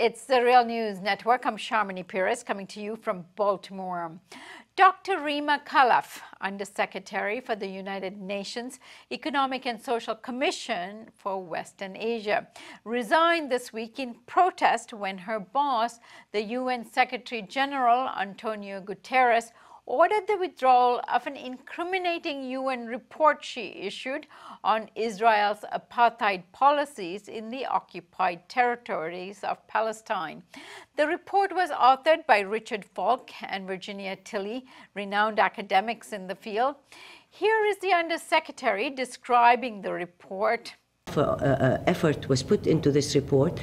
It's the Real News Network. I'm Sharmini Pires coming to you from Baltimore. Dr. Rima Khalaf, Under-Secretary for the United Nations Economic and Social Commission for Western Asia, resigned this week in protest when her boss, the UN Secretary General Antonio Guterres, ordered the withdrawal of an incriminating UN report she issued on Israel's apartheid policies in the occupied territories of Palestine. The report was authored by Richard Falk and Virginia Tilley, renowned academics in the field. Here is the Under-Secretary describing the report. Effort was put into this report,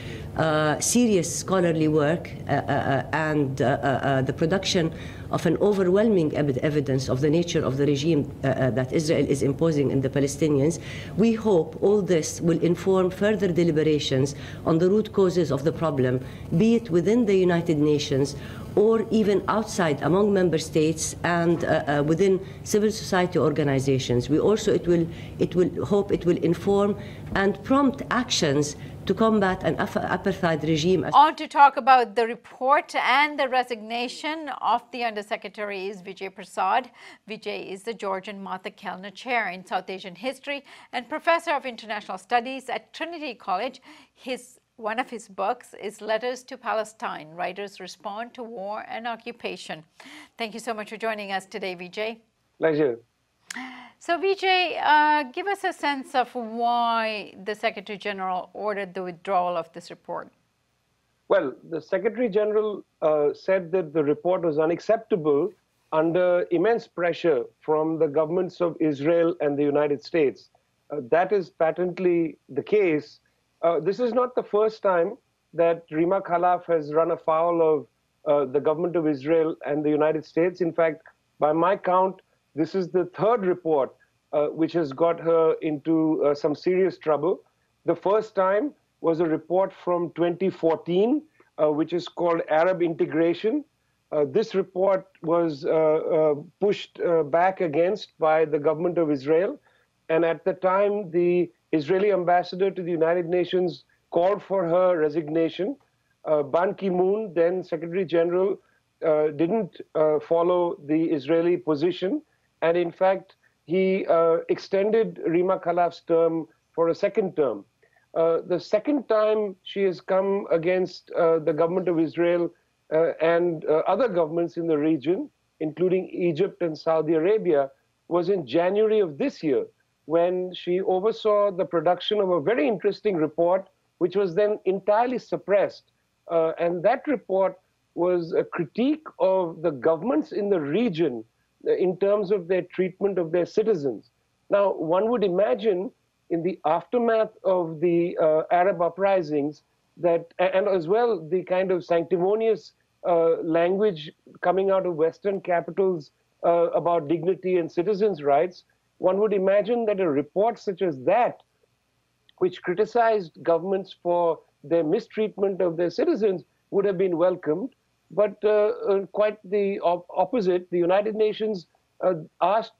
serious scholarly work, and the production of an overwhelming evidence of the nature of the regime that Israel is imposing in the Palestinians. We hope all this will inform further deliberations on the root causes of the problem, be it within the United Nations or even outside among member states and within civil society organizations. We also it will inform and prompt actions to combat an apartheid regime. On to talk about the report and the resignation of the Under-Secretary is Vijay Prashad. Vijay is the George and Martha Kellner Chair in South Asian History and Professor of International Studies at Trinity College. One of his books is Letters to Palestine, Writers Respond to War and Occupation. Thank you so much for joining us today, Vijay. Pleasure. So, Vijay, give us a sense of why the Secretary General ordered the withdrawal of this report. Well, the Secretary General said that the report was unacceptable under immense pressure from the governments of Israel and the United States. That is patently the case. This is not the first time that Rima Khalaf has run afoul of the government of Israel and the United States. In fact, by my count, this is the third report which has got her into some serious trouble. The first time was a report from 2014, which is called Arab Integration. This report was pushed back against by the government of Israel. And at the time, the Israeli ambassador to the United Nations called for her resignation. Ban Ki-moon, then Secretary General, didn't follow the Israeli position. And in fact, he extended Rima Khalaf's term for a second term. The second time she has come against the government of Israel and other governments in the region, including Egypt and Saudi Arabia, was in January of this year, when she oversaw the production of a very interesting report, which was then entirely suppressed. And that report was a critique of the governments in the region in terms of their treatment of their citizens. Now, one would imagine in the aftermath of the Arab uprisings that, and as well the kind of sanctimonious language coming out of Western capitals about dignity and citizens' rights, one would imagine that a report such as that, which criticized governments for their mistreatment of their citizens, would have been welcomed. But quite the opposite, the United Nations asked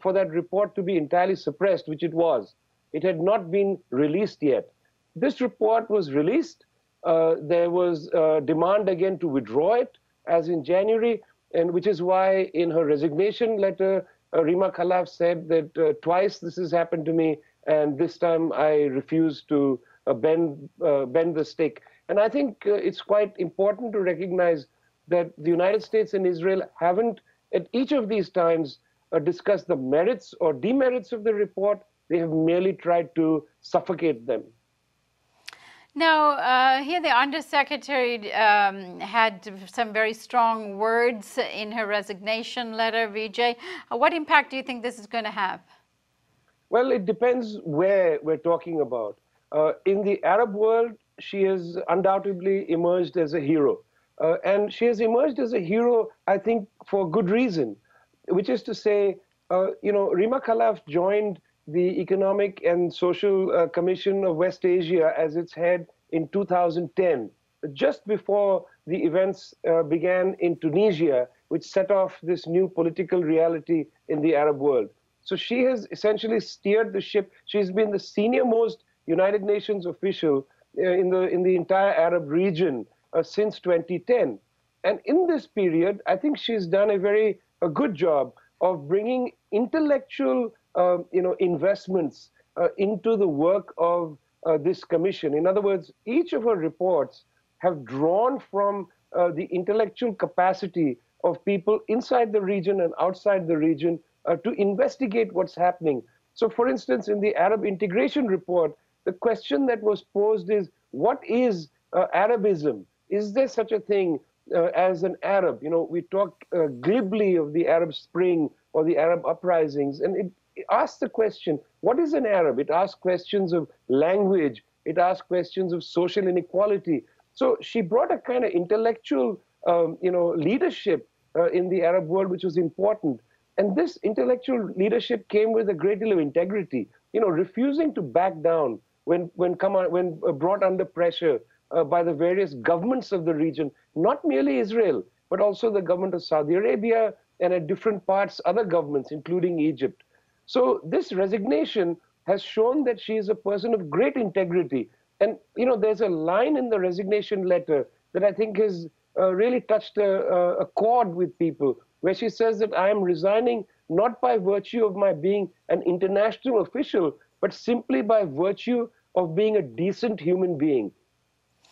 for that report to be entirely suppressed, which it was. It had not been released yet. This report was released. There was a demand again to withdraw it, as in January, and which is why in her resignation letter, Rima Khalaf said that twice this has happened to me, and this time I refuse to bend the stick. And I think it's quite important to recognize that the United States and Israel haven't, at each of these times, discussed the merits or demerits of the report. They have merely tried to suffocate them. Now, here the Under-Secretary had some very strong words in her resignation letter, Vijay. What impact do you think this is going to have? Well, it depends where we're talking about. In the Arab world, she has undoubtedly emerged as a hero. And she has emerged as a hero, I think, for good reason, which is to say, Rima Khalaf joined the Economic and Social Commission of West Asia as its head in 2010, just before the events began in Tunisia, which set off this new political reality in the Arab world. So she has essentially steered the ship. She's been the senior-most United Nations official in the entire Arab region since 2010. And in this period, I think she's done a good job of bringing intellectual investments into the work of this commission. In other words, each of her reports have drawn from the intellectual capacity of people inside the region and outside the region to investigate what's happening. So, for instance, in the Arab Integration Report, the question that was posed is, what is Arabism? Is there such a thing as an Arab? You know, we talk glibly of the Arab Spring or the Arab uprisings, and it asks the question, what is an Arab? It asks questions of language. It asks questions of social inequality. So she brought a kind of intellectual, leadership in the Arab world, which was important. And this intellectual leadership came with a great deal of integrity, refusing to back down when brought under pressure by the various governments of the region, not merely Israel, but also the government of Saudi Arabia and at different parts, other governments, including Egypt. So this resignation has shown that she is a person of great integrity. And, there's a line in the resignation letter that I think has really touched a chord with people, where she says that I am resigning not by virtue of my being an international official, but simply by virtue of being a decent human being.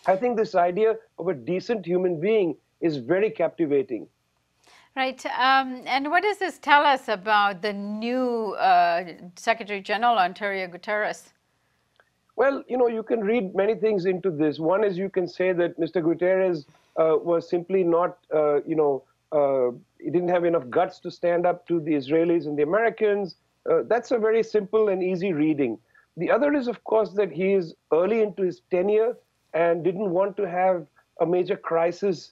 I think this idea of a decent human being is very captivating. Right. And what does this tell us about the new Secretary General, Antonio Guterres? Well, you can read many things into this. One is you can say that Mr. Guterres was simply not, he didn't have enough guts to stand up to the Israelis and the Americans. That's a very simple and easy reading. The other is, of course, that he is early into his tenure and didn't want to have a major crisis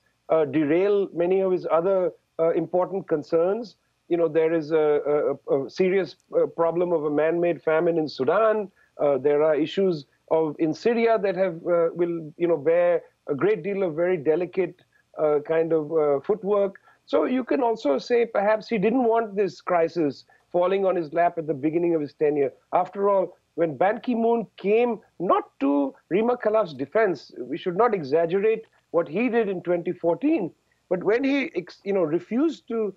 derail many of his other important concerns. There is a serious problem of a man-made famine in Sudan. There are issues in Syria that will bear a great deal of very delicate kind of footwork. So you can also say perhaps he didn't want this crisis falling on his lap at the beginning of his tenure. After all, when Ban Ki-moon came not to Rima Khalaf's defense, we should not exaggerate what he did in 2014, but when he refused to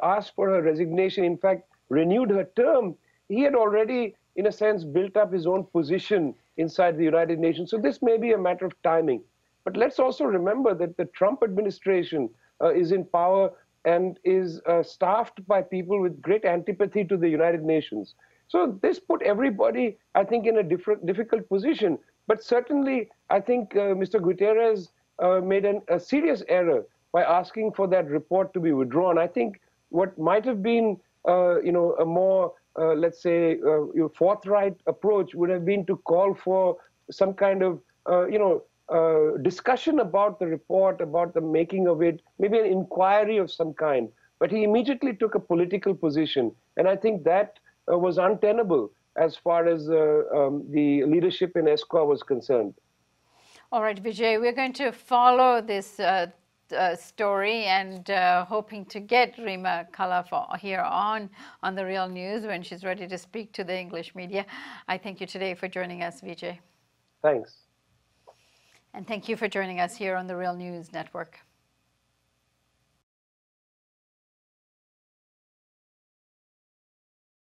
ask for her resignation, in fact, renewed her term, he had already, in a sense, built up his own position inside the United Nations. So this may be a matter of timing. But let's also remember that the Trump administration is in power and is staffed by people with great antipathy to the United Nations. So this put everybody, I think, in a difficult position. But certainly, I think Mr. Guterres made a serious error by asking for that report to be withdrawn. I think what might have been, a more, let's say, forthright approach would have been to call for some kind of, discussion about the report, about the making of it, maybe an inquiry of some kind. But he immediately took a political position. And I think that was untenable as far as the leadership in ESCOA was concerned. All right, Vijay, we're going to follow this story and hoping to get Rima Khalaf here on The Real News when she's ready to speak to the English media. I thank you today for joining us, Vijay. Thanks. And thank you for joining us here on The Real News Network.